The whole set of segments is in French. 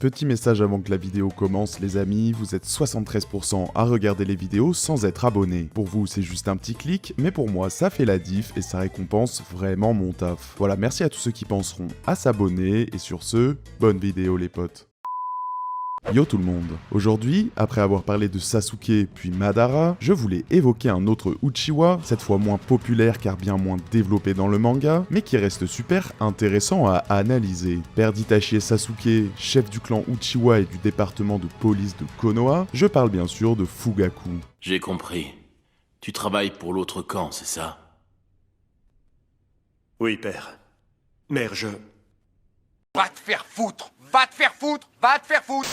Petit message avant que la vidéo commence les amis, vous êtes 73% à regarder les vidéos sans être abonné. Pour vous c'est juste un petit clic, mais pour moi ça fait la diff et ça récompense vraiment mon taf. Voilà, merci à tous ceux qui penseront à s'abonner et sur ce, bonne vidéo les potes. Yo tout le monde. Aujourd'hui, après avoir parlé de Sasuke puis Madara, je voulais évoquer un autre Uchiwa, cette fois moins populaire car bien moins développé dans le manga, mais qui reste super intéressant à analyser. Père d'Itachi et Sasuke, chef du clan Uchiwa et du département de police de Konoha, je parle bien sûr de Fugaku. J'ai compris. Tu travailles pour l'autre camp, c'est ça? Oui, père. Mère, je... Va te faire foutre! Va te faire foutre! Va te faire foutre!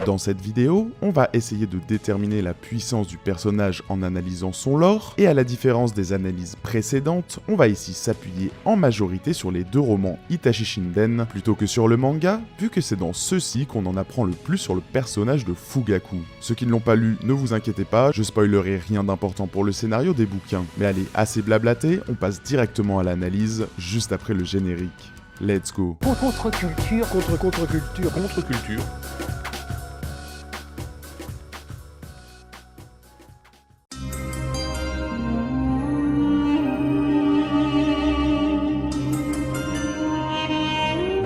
Dans cette vidéo, on va essayer de déterminer la puissance du personnage en analysant son lore, et à la différence des analyses précédentes, on va ici s'appuyer en majorité sur les deux romans Itachi Shinden plutôt que sur le manga, vu que c'est dans ceux-ci qu'on en apprend le plus sur le personnage de Fugaku. Ceux qui ne l'ont pas lu, ne vous inquiétez pas, je spoilerai rien d'important pour le scénario des bouquins. Mais allez, assez blablaté, on passe directement à l'analyse, juste après le générique. Let's go. Contre-culture. Contre-contre-culture. Contre-culture.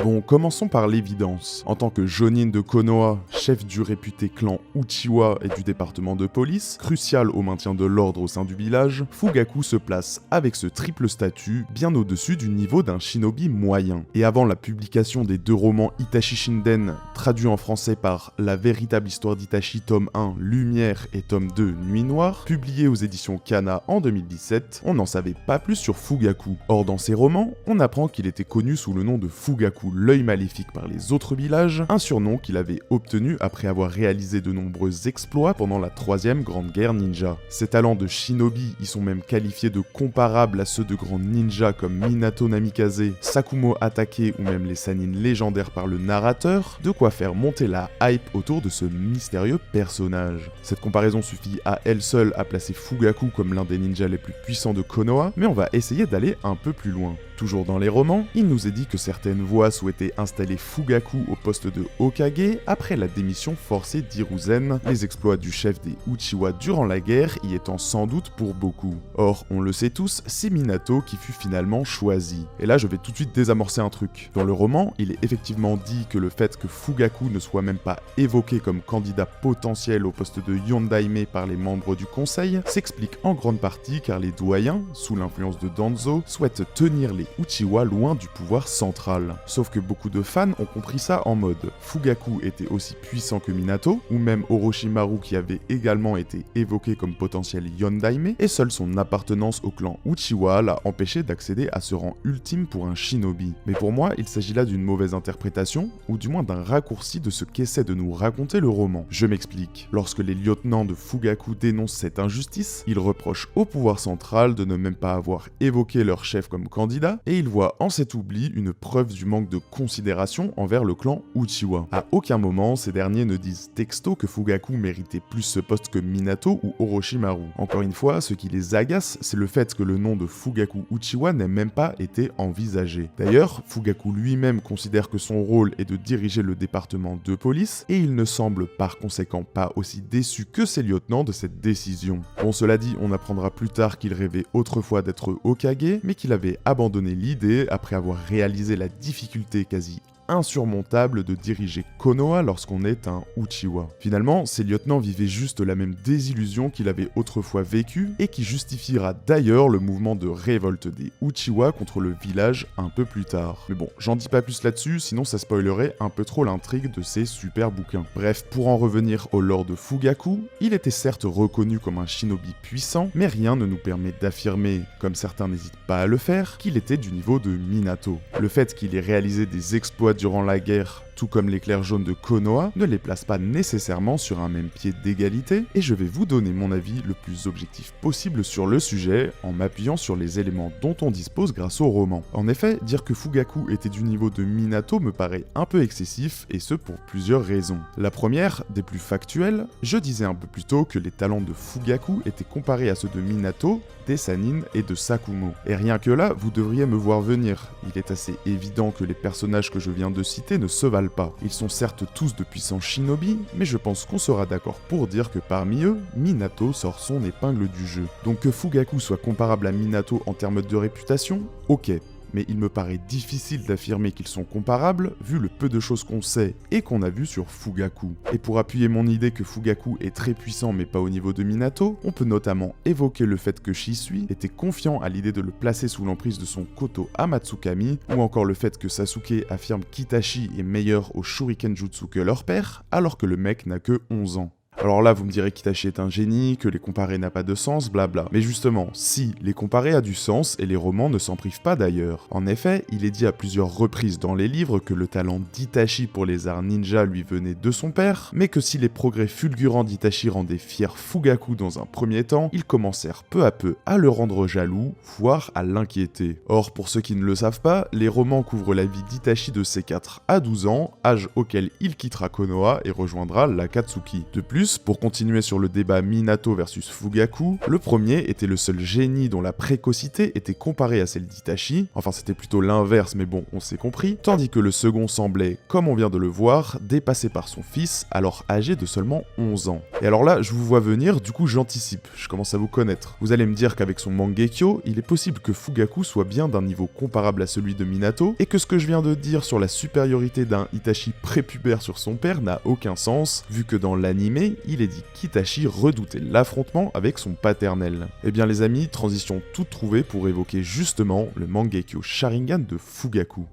Bon, commençons par l'évidence. En tant que Jonin de Konoha, chef du réputé clan Uchiwa et du département de police, crucial au maintien de l'ordre au sein du village, Fugaku se place avec ce triple statut bien au-dessus du niveau d'un shinobi moyen. Et avant la publication des deux romans Itachi Shinden, traduits en français par La véritable histoire d'Itachi tome 1 Lumière et tome 2 Nuit Noire, publiés aux éditions Kana en 2017, on n'en savait pas plus sur Fugaku. Or dans ces romans, on apprend qu'il était connu sous le nom de Fugaku l'œil maléfique par les autres villages, un surnom qu'il avait obtenu après avoir réalisé de nombreux exploits pendant la troisième grande guerre ninja. Ses talents de shinobi y sont même qualifiés de comparables à ceux de grands ninjas comme Minato Namikaze, Sakumo Atake ou même les Sannin légendaires par le narrateur, de quoi faire monter la hype autour de ce mystérieux personnage. Cette comparaison suffit à elle seule à placer Fugaku comme l'un des ninjas les plus puissants de Konoha, mais on va essayer d'aller un peu plus loin. Toujours dans les romans, il nous est dit que certaines voix souhaitaient installer Fugaku au poste de Hokage après la démission forcée d'Hiruzen, les exploits du chef des Uchiwa durant la guerre y étant sans doute pour beaucoup. Or, on le sait tous, c'est Minato qui fut finalement choisi. Et là, je vais tout de suite désamorcer un truc. Dans le roman, il est effectivement dit que le fait que Fugaku ne soit même pas évoqué comme candidat potentiel au poste de Yondaime par les membres du conseil s'explique en grande partie car les doyens, sous l'influence de Danzo, souhaitent tenir les Uchiwa loin du pouvoir central. Sauf que beaucoup de fans ont compris ça en mode Fugaku était aussi puissant que Minato, ou même Orochimaru qui avait également été évoqué comme potentiel Yondaime, et seule son appartenance au clan Uchiwa l'a empêché d'accéder à ce rang ultime pour un shinobi. Mais pour moi, il s'agit là d'une mauvaise interprétation, ou du moins d'un raccourci de ce qu'essaie de nous raconter le roman. Je m'explique. Lorsque les lieutenants de Fugaku dénoncent cette injustice, ils reprochent au pouvoir central de ne même pas avoir évoqué leur chef comme candidat, et ils voient en cet oubli une preuve du manque de considération envers le clan Uchiwa. À aucun moment, ces derniers ne disent texto que Fugaku méritait plus ce poste que Minato ou Orochimaru. Encore une fois, ce qui les agace, c'est le fait que le nom de Fugaku Uchiwa n'ait même pas été envisagé. D'ailleurs, Fugaku lui-même considère que son rôle est de diriger le département de police, et il ne semble par conséquent pas aussi déçu que ses lieutenants de cette décision. Bon, cela dit, on apprendra plus tard qu'il rêvait autrefois d'être Hokage, mais qu'il avait abandonné l'idée après avoir réalisé la difficulté quasi insurmontable de diriger Konoha lorsqu'on est un Uchiwa. Finalement, ces lieutenants vivaient juste la même désillusion qu'il avait autrefois vécue et qui justifiera d'ailleurs le mouvement de révolte des Uchiwa contre le village un peu plus tard. Mais bon, j'en dis pas plus là-dessus, sinon ça spoilerait un peu trop l'intrigue de ces super bouquins. Bref, pour en revenir au lore de Fugaku, il était certes reconnu comme un shinobi puissant, mais rien ne nous permet d'affirmer, comme certains n'hésitent pas à le faire, qu'il était du niveau de Minato. Le fait qu'il ait réalisé des exploits durant la guerre, tout comme l'éclair jaune de Konoha, ne les place pas nécessairement sur un même pied d'égalité, et je vais vous donner mon avis le plus objectif possible sur le sujet, en m'appuyant sur les éléments dont on dispose grâce au roman. En effet, dire que Fugaku était du niveau de Minato me paraît un peu excessif, et ce pour plusieurs raisons. La première, des plus factuelles, je disais un peu plus tôt que les talents de Fugaku étaient comparés à ceux de Minato, des Sannin et de Sakumo. Et rien que là, vous devriez me voir venir. Il est assez évident que les personnages que je viens de citer ne se valent valent pas. Ils sont certes tous de puissants shinobi, mais je pense qu'on sera d'accord pour dire que parmi eux, Minato sort son épingle du jeu. Donc que Fugaku soit comparable à Minato en termes de réputation, ok. Mais il me paraît difficile d'affirmer qu'ils sont comparables, vu le peu de choses qu'on sait et qu'on a vu sur Fugaku. Et pour appuyer mon idée que Fugaku est très puissant mais pas au niveau de Minato, on peut notamment évoquer le fait que Shisui était confiant à l'idée de le placer sous l'emprise de son Koto Amatsukami, ou encore le fait que Sasuke affirme qu'Itachi est meilleur au Shuriken Jutsu que leur père, alors que le mec n'a que 11 ans. Alors là, vous me direz qu'Itachi est un génie, que les comparer n'a pas de sens, blabla. Mais justement, si, les comparer a du sens et les romans ne s'en privent pas d'ailleurs. En effet, il est dit à plusieurs reprises dans les livres que le talent d'Itachi pour les arts ninja lui venait de son père, mais que si les progrès fulgurants d'Itachi rendaient fier Fugaku dans un premier temps, ils commencèrent peu à peu à le rendre jaloux, voire à l'inquiéter. Or, pour ceux qui ne le savent pas, les romans couvrent la vie d'Itachi de ses 4 à 12 ans, âge auquel il quittera Konoha et rejoindra l'Akatsuki. De plus, pour continuer sur le débat Minato versus Fugaku, le premier était le seul génie dont la précocité était comparée à celle d'Itachi, enfin c'était plutôt l'inverse mais bon, on s'est compris, tandis que le second semblait, comme on vient de le voir, dépassé par son fils, alors âgé de seulement 11 ans. Et alors là, je vous vois venir, du coup j'anticipe, je commence à vous connaître. Vous allez me dire qu'avec son Mangekyo, il est possible que Fugaku soit bien d'un niveau comparable à celui de Minato, et que ce que je viens de dire sur la supériorité d'un Itachi prépubère sur son père n'a aucun sens, vu que dans l'anime, il est dit qu'Itachi redoutait l'affrontement avec son paternel. Eh bien les amis, transition toute trouvée pour évoquer justement le Mangekyo Sharingan de Fugaku.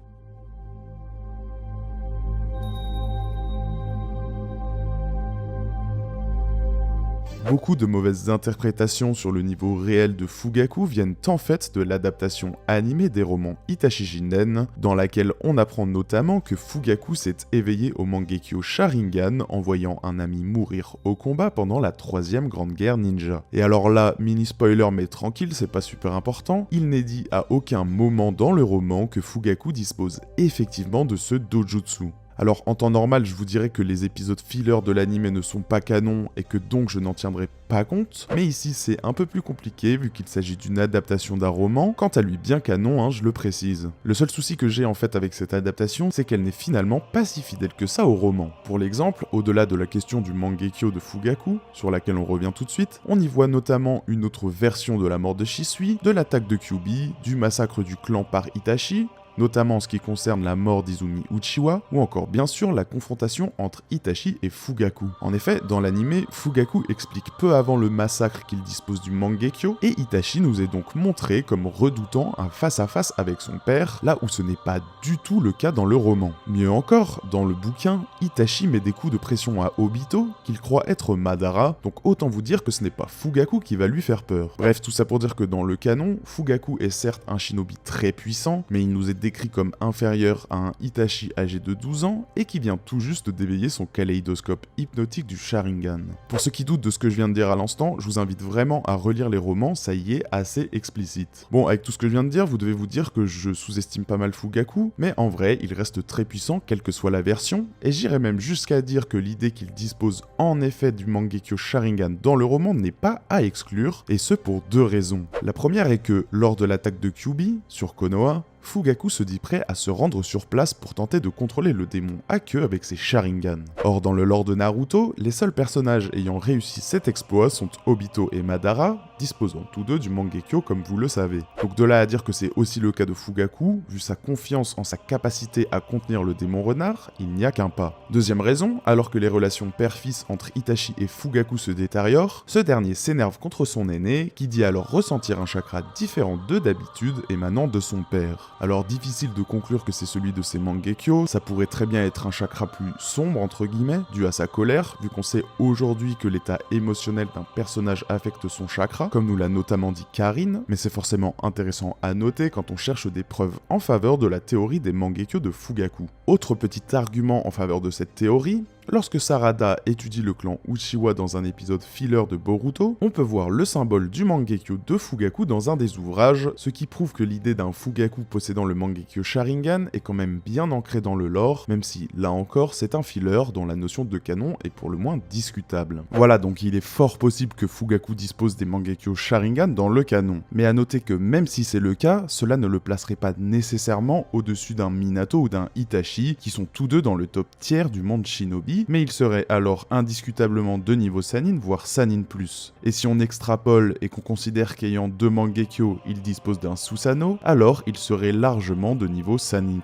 Beaucoup de mauvaises interprétations sur le niveau réel de Fugaku viennent en fait de l'adaptation animée des romans Itachi Jinden, dans laquelle on apprend notamment que Fugaku s'est éveillé au Mangekyo Sharingan en voyant un ami mourir au combat pendant la 3e grande guerre ninja. Et alors là, mini spoiler mais tranquille, c'est pas super important, il n'est dit à aucun moment dans le roman que Fugaku dispose effectivement de ce dojutsu. Alors en temps normal, je vous dirais que les épisodes filler de l'anime ne sont pas canons et que donc je n'en tiendrai pas compte, mais ici c'est un peu plus compliqué vu qu'il s'agit d'une adaptation d'un roman, quant à lui bien canon, je le précise. Le seul souci que j'ai en fait avec cette adaptation, c'est qu'elle n'est finalement pas si fidèle que ça au roman. Pour l'exemple, au-delà de la question du Mangekyo de Fugaku, sur laquelle on revient tout de suite, on y voit notamment une autre version de la mort de Shisui, de l'attaque de Kyuubi, du massacre du clan par Itachi, notamment en ce qui concerne la mort d'Izumi Uchiwa, ou encore bien sûr la confrontation entre Itachi et Fugaku. En effet, dans l'anime, Fugaku explique peu avant le massacre qu'il dispose du Mangekyo, et Itachi nous est donc montré comme redoutant un face-à-face avec son père, là où ce n'est pas du tout le cas dans le roman. Mieux encore, dans le bouquin, Itachi met des coups de pression à Obito, qu'il croit être Madara, donc autant vous dire que ce n'est pas Fugaku qui va lui faire peur. Bref, tout ça pour dire que dans le canon, Fugaku est certes un shinobi très puissant, mais il nous est décrit comme inférieur à un Itachi âgé de 12 ans et qui vient tout juste d'éveiller son kaléidoscope hypnotique du Sharingan. Pour ceux qui doutent de ce que je viens de dire à l'instant, je vous invite vraiment à relire les romans, ça y est assez explicite. Bon, avec tout ce que je viens de dire, vous devez vous dire que je sous-estime pas mal Fugaku, mais en vrai, il reste très puissant quelle que soit la version, et j'irais même jusqu'à dire que l'idée qu'il dispose en effet du Mangekyo Sharingan dans le roman n'est pas à exclure, et ce pour 2 raisons. La première est que, lors de l'attaque de Kyuubi, sur Konoha, Fugaku se dit prêt à se rendre sur place pour tenter de contrôler le démon à queue avec ses Sharingan. Or, dans le lore de Naruto, les seuls personnages ayant réussi cet exploit sont Obito et Madara, disposant tous deux du Mangekyo comme vous le savez. Donc de là à dire que c'est aussi le cas de Fugaku, vu sa confiance en sa capacité à contenir le démon renard, il n'y a qu'un pas. Deuxième raison, alors que les relations père-fils entre Itachi et Fugaku se détériorent, ce dernier s'énerve contre son aîné, qui dit alors ressentir un chakra différent de d'habitude émanant de son père. Alors difficile de conclure que c'est celui de ses Mangekyo, ça pourrait très bien être un chakra plus sombre entre guillemets, dû à sa colère, vu qu'on sait aujourd'hui que l'état émotionnel d'un personnage affecte son chakra, comme nous l'a notamment dit Karine, mais c'est forcément intéressant à noter quand on cherche des preuves en faveur de la théorie des Mangekyo de Fugaku. Autre petit argument en faveur de cette théorie, Lorsque Sarada étudie le clan Uchiwa dans un épisode filler de Boruto, on peut voir le symbole du Mangekyo de Fugaku dans un des ouvrages, ce qui prouve que l'idée d'un Fugaku possédant le Mangekyo Sharingan est quand même bien ancrée dans le lore, même si, là encore, c'est un filler dont la notion de canon est pour le moins discutable. Voilà, donc il est fort possible que Fugaku dispose des Mangekyo Sharingan dans le canon, mais à noter que même si c'est le cas, cela ne le placerait pas nécessairement au-dessus d'un Minato ou d'un Itachi, qui sont tous deux dans le top tiers du monde shinobi, mais il serait alors indiscutablement de niveau Sannin, voire Sannin+. Et si on extrapole et qu'on considère qu'ayant deux Mangekyo, il dispose d'un Susanoo, alors il serait largement de niveau Sannin+.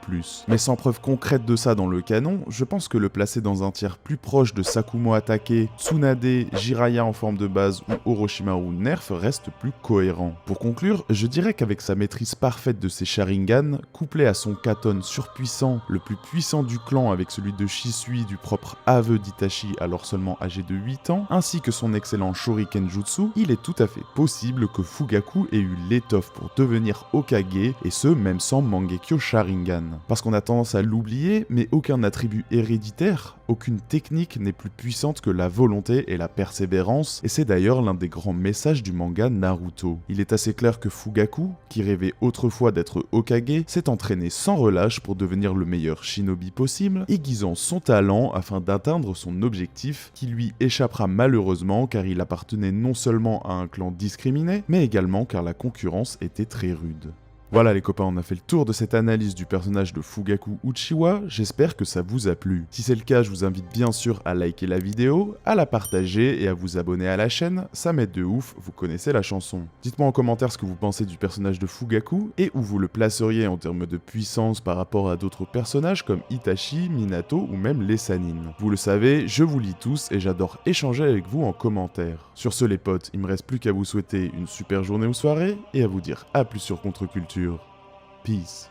Mais sans preuve concrète de ça dans le canon, je pense que le placer dans un tiers plus proche de Sakumo Atake, Tsunade, Jiraiya en forme de base ou Orochimaru Nerf reste plus cohérent. Pour conclure, je dirais qu'avec sa maîtrise parfaite de ses Sharingan, couplée à son Katon surpuissant, le plus puissant du clan avec celui de Shisui du propre aveu d'Itachi alors seulement âgé de 8 ans, ainsi que son excellent Shuriken Jutsu, il est tout à fait possible que Fugaku ait eu l'étoffe pour devenir Hokage, et ce même sans Mangekyo Sharingan. Parce qu'on a tendance à l'oublier, mais aucun attribut héréditaire, aucune technique n'est plus puissante que la volonté et la persévérance, et c'est d'ailleurs l'un des grands messages du manga Naruto. Il est assez clair que Fugaku, qui rêvait autrefois d'être Hokage, s'est entraîné sans relâche pour devenir le meilleur shinobi possible, aiguisant son talent afin d'atteindre son objectif, qui lui échappera malheureusement car il appartenait non seulement à un clan discriminé, mais également car la concurrence était très rude. Voilà les copains, on a fait le tour de cette analyse du personnage de Fugaku Uchiwa, j'espère que ça vous a plu. Si c'est le cas, je vous invite bien sûr à liker la vidéo, à la partager et à vous abonner à la chaîne, ça m'aide de ouf, vous connaissez la chanson. Dites-moi en commentaire ce que vous pensez du personnage de Fugaku, et où vous le placeriez en termes de puissance par rapport à d'autres personnages comme Itachi, Minato ou même les Sannin. Vous le savez, je vous lis tous et j'adore échanger avec vous en commentaire. Sur ce les potes, il me reste plus qu'à vous souhaiter une super journée ou soirée, et à vous dire à plus sur Contre-Culture. Peace.